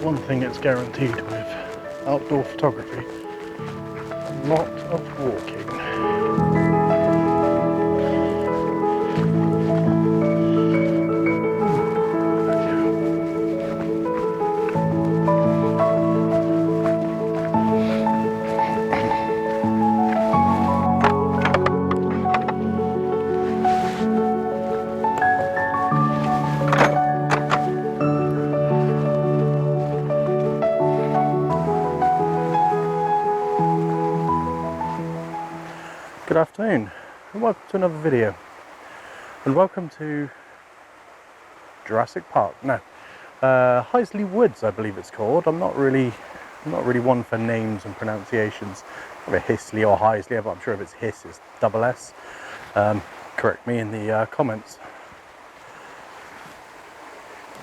one thing it's guaranteed with outdoor photography: a lot of walking. Good afternoon and welcome to another video, and welcome to Jurassic Park. No, Heisley Woods, I believe it's called. I'm not really one for names and pronunciations. Either Hisley or Heisley, but I'm sure if it's Hiss, it's double S. Correct me in the comments.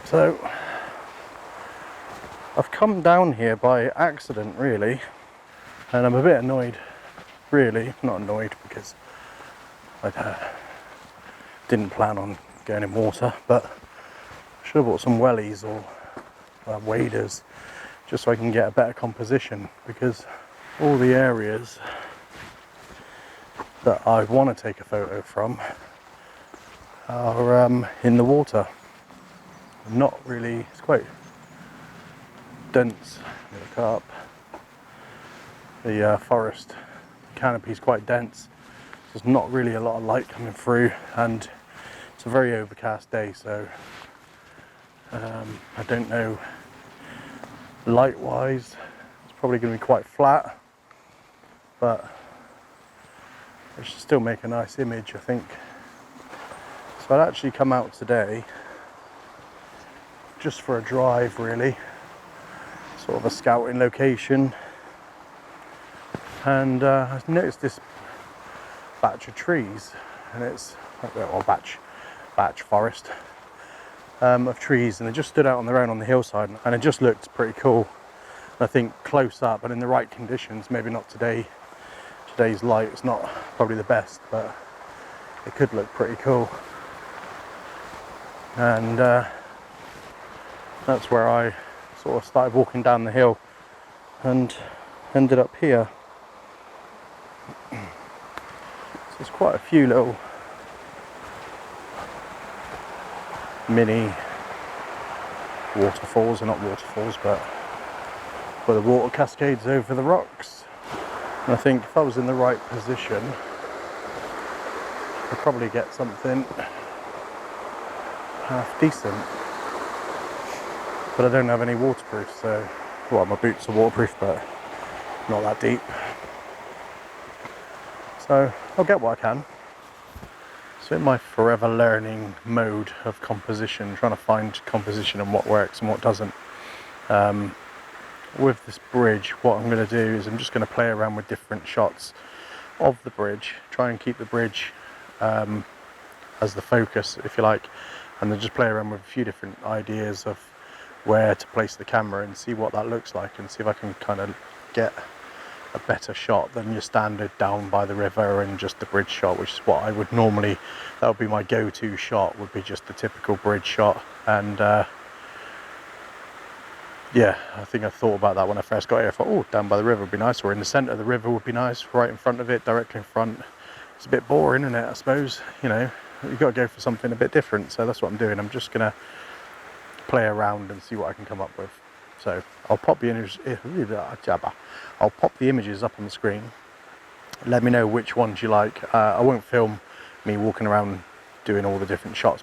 So I've come down here by accident, really, and I'm a bit annoyed. Really, not annoyed because I didn't plan on going in water, but I should have bought some wellies or waders just so I can get a better composition, because all the areas that I want to take a photo from are in the water. Not really, it's quite dense. Look up the forest. Canopy is quite dense. There's not really a lot of light coming through, and it's a very overcast day, so I don't know, light wise it's probably going to be quite flat, but it should still make a nice image, I think. So I'd actually come out today just for a drive, really, sort of a scouting location. And I noticed this batch of trees, and it's well, batch forest of trees, and they just stood out on their own on the hillside, and it just looked pretty cool. I think close up and in the right conditions, maybe not today. Today's light is not probably the best, but it could look pretty cool. And that's where I sort of started walking down the hill and ended up here. So there's quite a few little mini waterfalls, or not waterfalls, but where the water cascades over the rocks. And I think if I was in the right position, I'd probably get something half decent. But I don't have any waterproof, so, well, my boots are waterproof, but not that deep. So I'll get what I can. So in my forever learning mode of composition, trying to find composition and what works and what doesn't. With this bridge, what I'm going to do is I'm just going to play around with different shots of the bridge, try and keep the bridge as the focus, if you like, and then just play around with a few different ideas of where to place the camera and see what that looks like, and see if I can kind of get a better shot than your standard down by the river and just the bridge shot, which is what I would normally, that would be my go-to shot, would be just the typical bridge shot. And yeah, I think I thought about that when I first got here. I thought, oh, down by the river would be nice, or in the centre of the river would be nice, right in front of it, directly in front. It's a bit boring, isn't it, I suppose, you know, you've got to go for something a bit different. So that's what I'm doing. I'm just going to play around and see what I can come up with. So I'll pop the images up on the screen. Let me know which ones you like. I won't film me walking around doing all the different shots.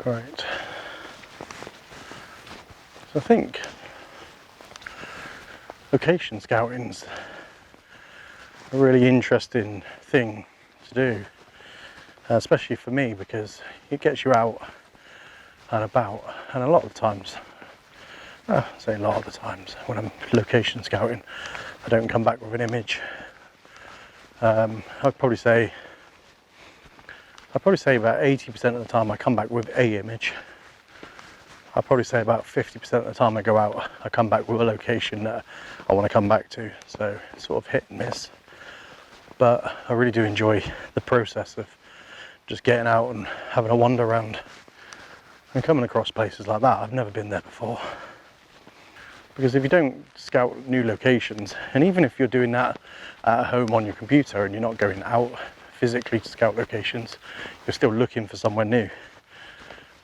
Right. So I think location scouting's a really interesting thing to do, especially for me, because it gets you out and about, and a lot of the times, I say a lot of the times, when I'm location scouting, I don't come back with an image. I'd probably say about 80% of the time I come back with a image. I'd probably say about 50% of the time I go out, I come back with a location that I want to come back to. So it's sort of hit and miss. But I really do enjoy the process of just getting out and having a wander around and coming across places like that. I've never been there before. Because if you don't scout new locations, and even if you're doing that at home on your computer and you're not going out physically to scout locations, you're still looking for somewhere new.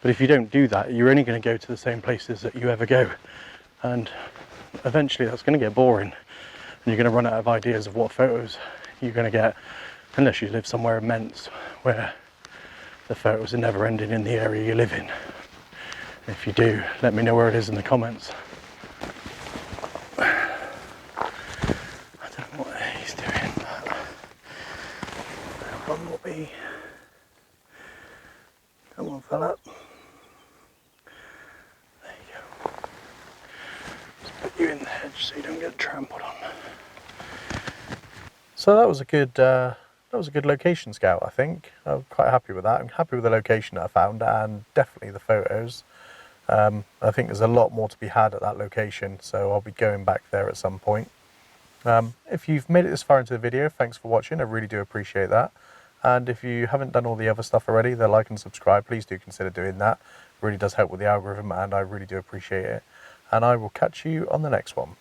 But if you don't do that, you're only going to go to the same places that you ever go, and eventually that's going to get boring, and you're going to run out of ideas of what photos you're going to get, unless you live somewhere immense where the photos are never ending in the area you live in. If you do, let me know where it is in the comments. I don't know what he's doing, but bumblebee. Come on, fella. There you go. Just put you in the hedge so you don't get trampled on. So that was a good location scout, I think. I'm quite happy with that. I'm happy with the location that I found, and definitely the photos. I think there's a lot more to be had at that location, so I'll be going back there at some point. If you've made it this far into the video, thanks for watching. I really do appreciate that. And if you haven't done all the other stuff already, the like and subscribe, please do consider doing that. It really does help with the algorithm, and I really do appreciate it. And I will catch you on the next one.